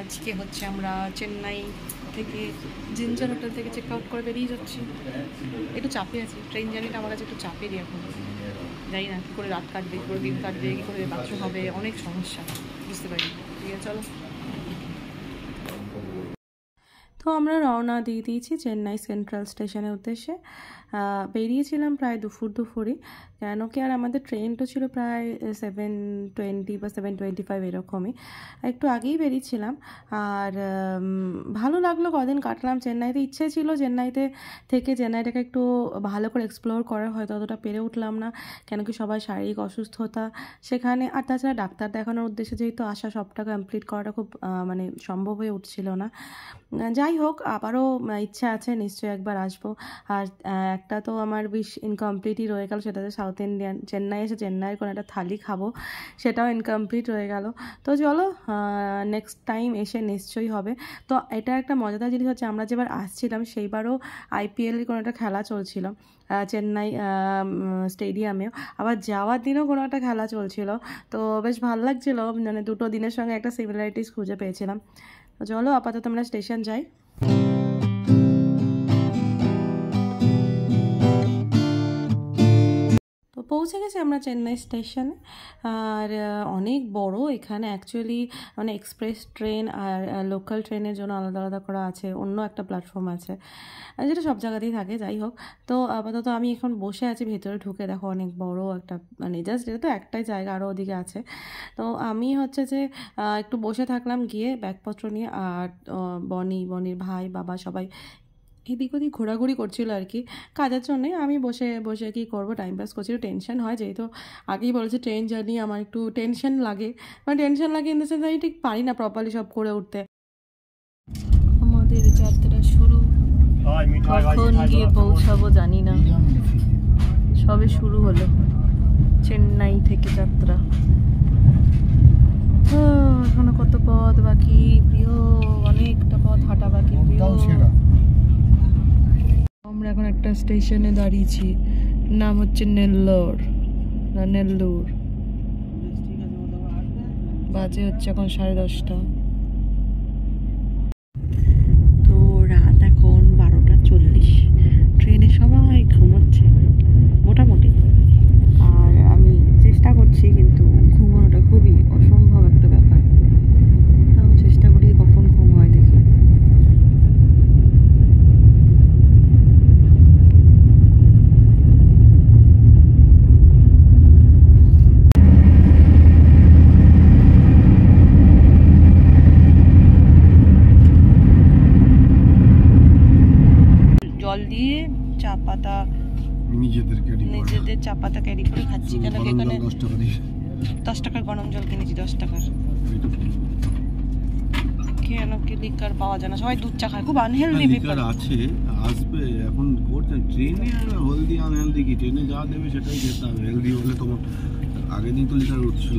আজকে হচ্ছে আমরা চেন্নাই থেকে জিঞ্জার হোটেল থেকে চেক আউট করে বেরিয়ে যাচ্ছি। একটু চাপে আছি, ট্রেন জার্নিটা আমার কাছে একটু চাপেরই এখন। জানি না কী করে রাত কাটবে, কী করে দিন কাটবে, কী করে বাথরুম হবে, অনেক সমস্যা, বুঝতে পারি। ঠিক আছে, চলো। তো আমরা রওনা দিয়ে দিয়েছি চেন্নাই সেন্ট্রাল স্টেশনের উদ্দেশ্যে। বেরিয়েছিলাম প্রায় দুপুরই, কেন কি আর আমাদের ট্রেনটা ছিল প্রায় 7:20 বা 7:25 এরকমই, একটু আগেই বেরিয়েছিলাম। আর ভালো লাগলো, কদিন কাটলাম চেন্নাইতে। ইচ্ছে ছিল চেন্নাইতে থেকে চেন্নাইটাকে একটু ভালো করে এক্সপ্লোর করা, হয়তো অতটা পেরে উঠলাম না, কেন কি সবাই শারীরিক অসুস্থতা সেখানে। আর তাছাড়া ডাক্তার দেখানোর উদ্দেশ্যে যেহেতু আসা, সবটা কমপ্লিট করাটা খুব মানে সম্ভব হয়ে উঠছিল না। যাই হোক, আবারও ইচ্ছা আছে, নিশ্চয়ই একবার আসবো। আর একটা তো আমার উইশ ইনকমপ্লিটই রয়ে গেল, সেটা হচ্ছে সাউথ ইন্ডিয়ান, চেন্নাই এসে চেন্নাইয়ের কোনো একটা থালি খাবো, সেটাও ইনকমপ্লিট রয়ে গেল। তো চলো, নেক্সট টাইম এসে নিশ্চয়ই হবে। তো এটা একটা মজাদার জিনিস হচ্ছে, আমরা যেবার আসছিলাম সেইবারও আইপিএলের কোনো একটা খেলা চলছিল চেন্নাই স্টেডিয়ামেও, আবার যাওয়ার দিনও কোনো একটা খেলা চলছিল। তো বেশ ভালো লাগছিলো, মানে দুটো দিনের সঙ্গে একটা সিমিলারিটিস খুঁজে পেয়েছিলাম। চলো আপাতত আমরা স্টেশন যাই। তো পৌঁছে গেছি আমরা চেন্নাই স্টেশনে। আর অনেক বড় এখানে অ্যাকচুয়ালি, মানে এক্সপ্রেস ট্রেন আর লোকাল ট্রেনের জন্য আলাদা আলাদা করা আছে, অন্য একটা প্ল্যাটফর্ম আছে, যেটা সব জায়গাতেই থাকে। যাই হোক, তো আপাতত আমি এখন বসে আছি ভেতরে ঢুকে, দেখো অনেক বড় একটা, মানে জাস্ট এটা তো একটাই জায়গা, আরও ওদিকে আছে। তো আমি হচ্ছে যে একটু বসে থাকলাম গিয়ে ব্যাগপত্র নিয়ে, আর বনির ভাই বাবা সবাই এদিক ওদিক ঘোরাঘুরি করছিল আর কি, কাজের জন্যে। আমি বসে বসে কী করবো, টাইম পাস করছি। একটু টেনশন হয়, যেহেতু আগেই বলেছে ট্রেন জার্নি, আমার একটু টেনশন লাগে, মানে টেনশন লাগে ইন দ্য সেন্স আমি ঠিক পারি না প্রপারলি সব করে উঠতে। আমাদের যাত্রা শুরু, কখন গিয়ে পৌঁছাবো জানি না, সবে শুরু হলো চেন্নাই থেকে যাত্রা। এখনো কত পথ বাকি, প্রিয়, অনেকটা পথ হাঁটা বাকি প্রিয়। আমরা এখন একটা স্টেশনে দাঁড়িয়েছি, নাম হচ্ছে নেল্লোর। বাজে হচ্ছে এখন 10:30। তো রাত এখন 12:40, ট্রেনে সবাই ঘুমোচ্ছে মোটামুটি, আর আমি চেষ্টা করছি, কিন্তু ঘুমানোটা খুবই অসম্ভব একটা ব্যাপার। তাও চেষ্টা করি কখন ঘুম হয় দেখি। জল দিয়ে চা পাতা, নিজেদের চা পাতা ক্যারি করে খাচ্ছি, কেন কি এখানে 10 টাকার গরম জল কিনেছি, 10 টাকার। কেন কি লিকার পাওয়া যায় না, সবাই দুধ চা খায়, খুব আনহেলদি লিকার আছে। আসবে এখন করতে ট্রেনে, আর হেলদি আনহেলদি কি, ট্রেনে যা দেবে সেটাই খেতে হবে। হেলদি হলে তোমার আগের দিন তো লিকার উঠছিল।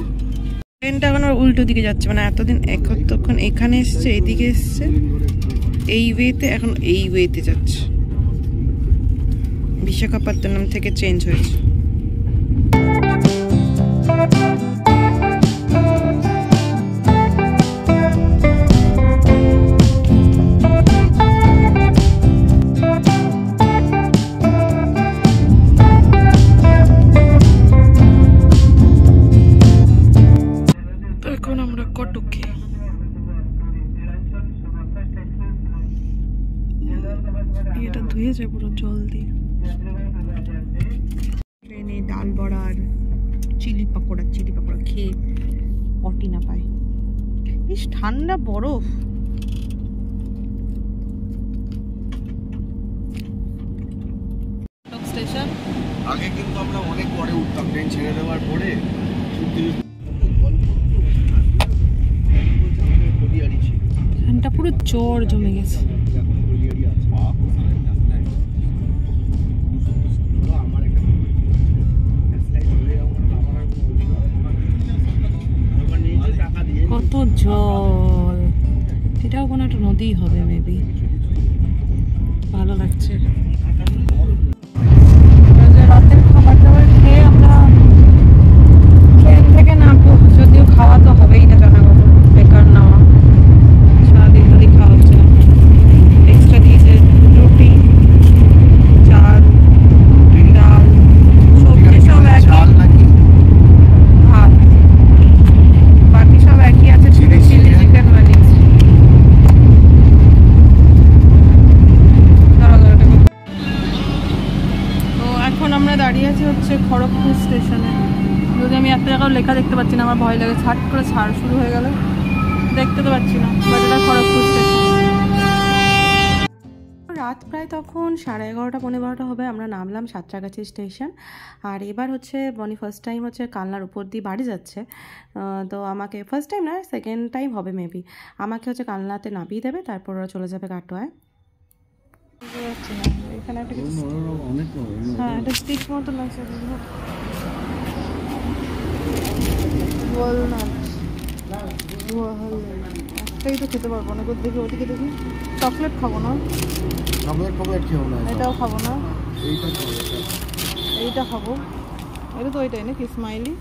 ট্রেনটা এখন উল্টো দিকে যাচ্ছে, মানে এতদিন তখন এখানে এসছে, এদিকে এসছে এই ওয়েতে, এখন এই ওয়েতে যাচ্ছে। বিশাখাপত্তনম থেকে চেঞ্জ হয়েছে। এখন আমরা কটকে, এটা ধুয়েছে পুরো জল দিয়ে। ট্রেনে ডাল বড়া আর চিলি পাকোড়া খেয়ে পটি না পায়। বেশ ঠান্ডা বরফ। স্টেশন আগে কিন্তু আমরা অনেক পরে উঠতাম, ট্রেন ছেড়ে দেওয়ার পরে ট্রেনটা পুরো চর জমে গেছে। কত জল, এটাও কোনো একটা নদী হবে মেবি। ভালো লাগছে। রাতের খাবার দাবার খেয়ে আমরা ট্রেন থেকে নামবো, যদিও খাওয়া তো হবেই না, জানা কথা, বেকার নেওয়া। আমার ভয় লাগে, ছাট করে ছাড় শুরু হয়ে গেলে দেখতে তো পাচ্ছি না। বাট এটা খড়গপুর স্টেশন। রাত প্রায় তখন 11:30 পৌনে 12টা হবে। আমরা নামলাম সাঁতরাগাছি স্টেশন। আর এবার হচ্ছে বনি ফার্স্ট টাইম হচ্ছে কালনার উপর দিয়ে বাড়ি যাচ্ছে। তো আমাকে ফার্স্ট টাইম না, সেকেন্ড টাইম হবে মেবি, আমাকে হচ্ছে কালনাতে নামিয়ে দেবে, তারপর ওরা চলে যাবে কাটোয়ায়। এখানে একটা হ্যাঁ এটা স্টিক মতন আছে, একটাই তো খেতে পারবো না। দেখি ওদিকে দেখি, চকলেট খাবো না, এটাও খাবো না, এইটা খাবো। এটা তো ওইটাই নাকি স্মাইলি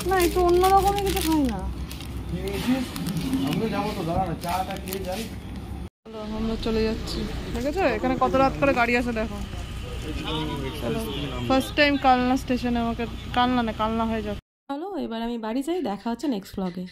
না, একটু অন্যরকমের কিছু খাই না। আমরা চলে যাচ্ছি, ঠিক আছে? এখানে কত রাত করে গাড়ি আছে দেখো। ফার্স্ট টাইম কালনা স্টেশনে, আমাকে কালনা হয়ে যাচ্ছে। চলো এবার আমি বাড়ি যাই, দেখা হচ্ছে নেক্সট ব্লগে।